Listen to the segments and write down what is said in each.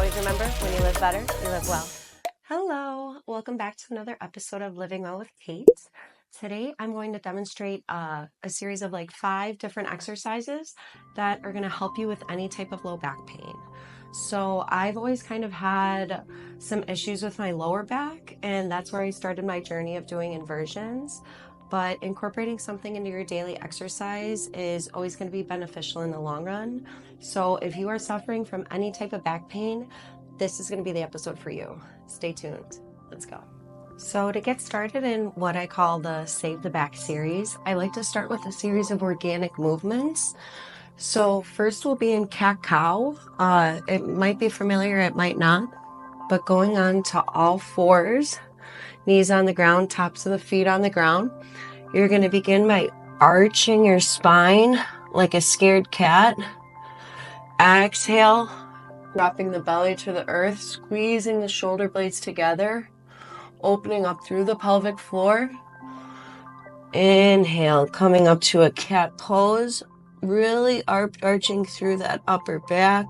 always remember, when you live better, you live well. Hello, welcome back to another episode of Living Well with Kate. Today I'm going to demonstrate a series of like 5 different exercises that are going to help you with any type of low back pain. So I've always kind of had some issues with my lower back, and that's where I started my journey of doing inversions. But incorporating something into your daily exercise is always going to be beneficial in the long run. So if you are suffering from any type of back pain, this is going to be the episode for you. Stay tuned. Let's go. So to get started in what I call the Save the Back series, I like to start with a series of organic movements. So first we'll be in cat-cow. It might be familiar, it might not, but going on to all fours, knees on the ground, tops of the feet on the ground. You're going to begin by arching your spine like a scared cat. Exhale, dropping the belly to the earth, squeezing the shoulder blades together, opening up through the pelvic floor. Inhale, coming up to a cat pose, really arching through that upper back,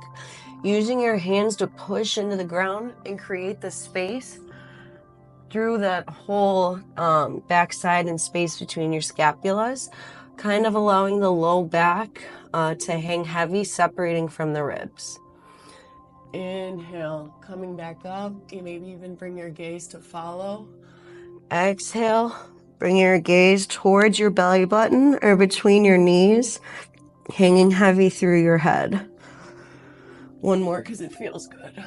using your hands to push into the ground and create the space through that whole backside and space between your scapulas, kind of allowing the low back to hang heavy, separating from the ribs. Inhale, coming back up. You maybe even bring your gaze to follow. Exhale, bring your gaze towards your belly button or between your knees, hanging heavy through your head. One more because it feels good.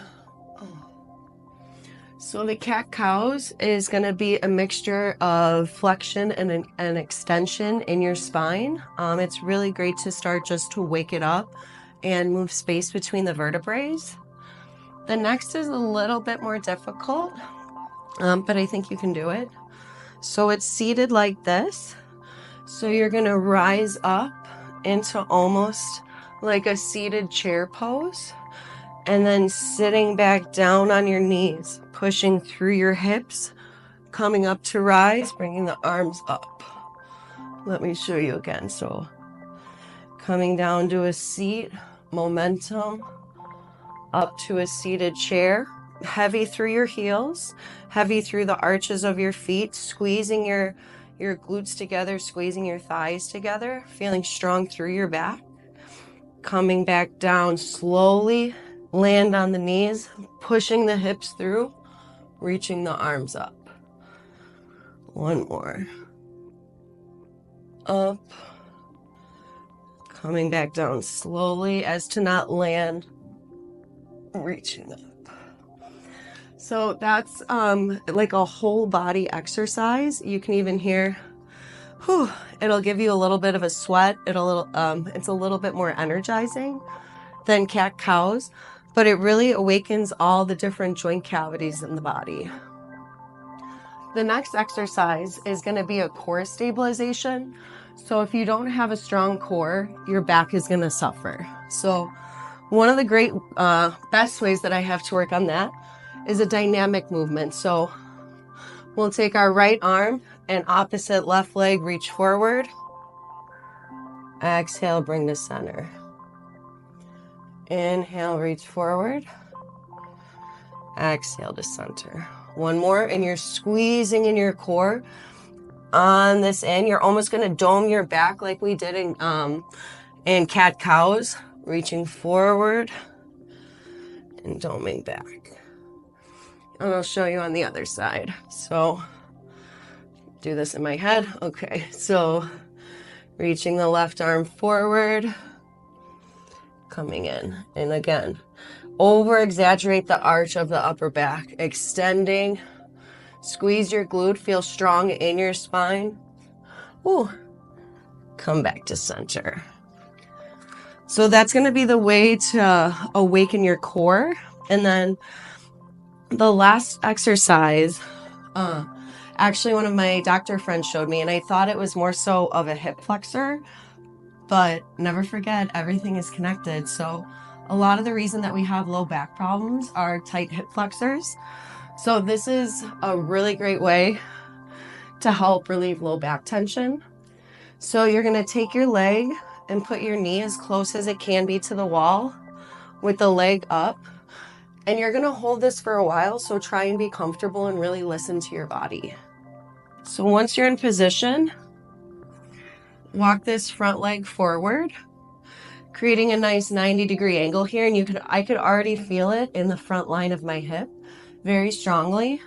So the cat-cows is going to be a mixture of flexion and an extension in your spine. It's really great to start just to wake it up and move space between the vertebrae. The next is a little bit more difficult, but I think you can do it. So it's seated like this. So you're going to rise up into almost like a seated chair pose, and then sitting back down on your knees, pushing through your hips, coming up to rise, bringing the arms up. Let me show you again. So coming down to a seat, momentum, up to a seated chair, heavy through your heels, heavy through the arches of your feet, squeezing your glutes together, squeezing your thighs together, feeling strong through your back. Coming back down slowly, land on the knees, pushing the hips through, reaching the arms up. One more. Up. Coming back down slowly as to not land, reaching up. So that's like a whole body exercise. You can even hear, it'll give you a little bit of a sweat. It's a little bit more energizing than cat-cows, but it really awakens all the different joint cavities in the body. The next exercise is going to be a core stabilization. So if you don't have a strong core, your back is going to suffer. So one of the great best ways that I have to work on that is a dynamic movement. So we'll take our right arm and opposite left leg, reach forward. Exhale, bring to center. Inhale, reach forward. Exhale to center. One more, and you're squeezing in your core. On this end, you're almost going to dome your back like we did in cat-cows. Reaching forward and doming back. And I'll show you on the other side. So do this in my head. Okay, so reaching the left arm forward, coming in. And again, over-exaggerate the arch of the upper back, extending. Squeeze your glute, feel strong in your spine. Ooh. Come back to center. So that's going to be the way to awaken your core. And then the last exercise, actually one of my doctor friends showed me, and I thought it was more so of a hip flexor, but never forget, everything is connected. So a lot of the reason that we have low back problems are tight hip flexors. So this is a really great way to help relieve low back tension. So you're going to take your leg and put your knee as close as it can be to the wall with the leg up. And you're going to hold this for a while, so try and be comfortable and really listen to your body. So once you're in position, walk this front leg forward, creating a nice 90-degree angle here. And I could already feel it in the front line of my hip very strongly.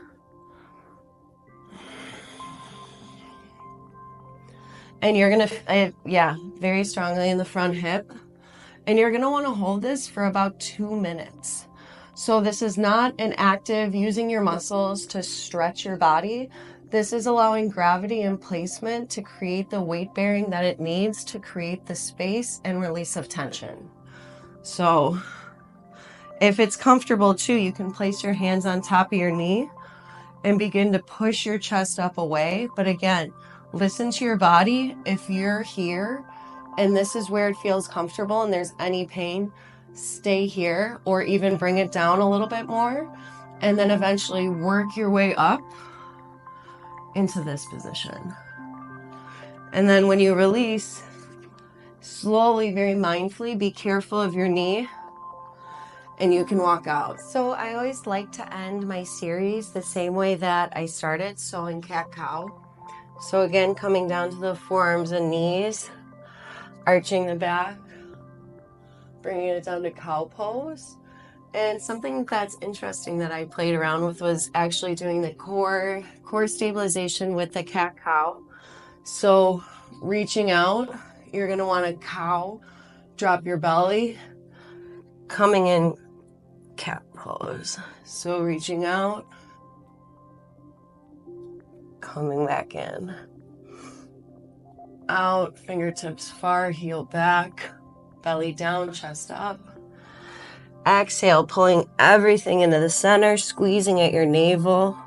And you're going to, very strongly in the front hip. And you're going to want to hold this for about 2 minutes. So this is not an active using your muscles to stretch your body. This is allowing gravity and placement to create the weight bearing that it needs to create the space and release of tension. So if it's comfortable too, you can place your hands on top of your knee and begin to push your chest up away. But again, listen to your body. If you're here and this is where it feels comfortable and there's any pain, stay here or even bring it down a little bit more, and then eventually work your way up into this position. And then when you release, slowly, very mindfully, be careful of your knee, and you can walk out. So I always like to end my series the same way that I started, so in cat-cow. So again, coming down to the forearms and knees, arching the back, bringing it down to cow pose. And something that's interesting that I played around with was actually doing the core stabilization with the cat-cow. So reaching out, you're going to want to cow, drop your belly, coming in cat pose. So reaching out, coming back in. Out, fingertips far, heel back, belly down, chest up. Exhale, pulling everything into the center, squeezing at your navel.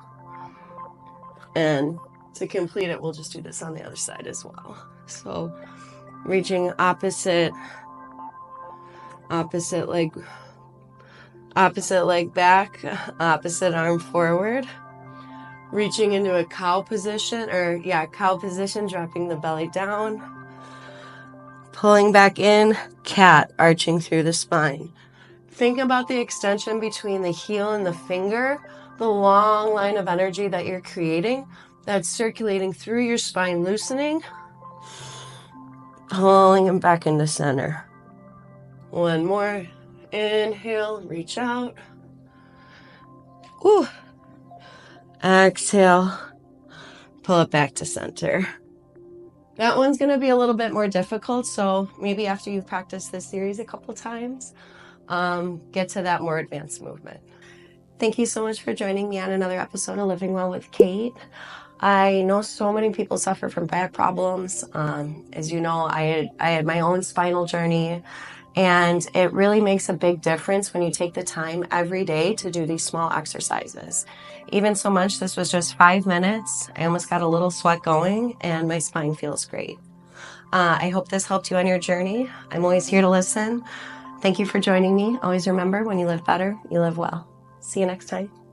And to complete it, we'll just do this on the other side as well. So reaching opposite leg back, opposite arm forward. Reaching into a cow position, cow position, dropping the belly down. Pulling back in, cat, arching through the spine. Think about the extension between the heel and the finger, the long line of energy that you're creating that's circulating through your spine, loosening, pulling them back into center. One more. Inhale, reach out. Ooh. Exhale, pull it back to center. That one's going to be a little bit more difficult, so maybe after you've practiced this series a couple times, get to that more advanced movement. Thank you so much for joining me on another episode of Living Well with Kate. I know so many people suffer from back problems. As you know, I had my own spinal journey, and it really makes a big difference when you take the time every day to do these small exercises. Even so much, this was just 5 minutes. I almost got a little sweat going, and my spine feels great. I hope this helped you on your journey. I'm always here to listen. Thank you for joining me. Always remember, when you live better, you live well. See you next time.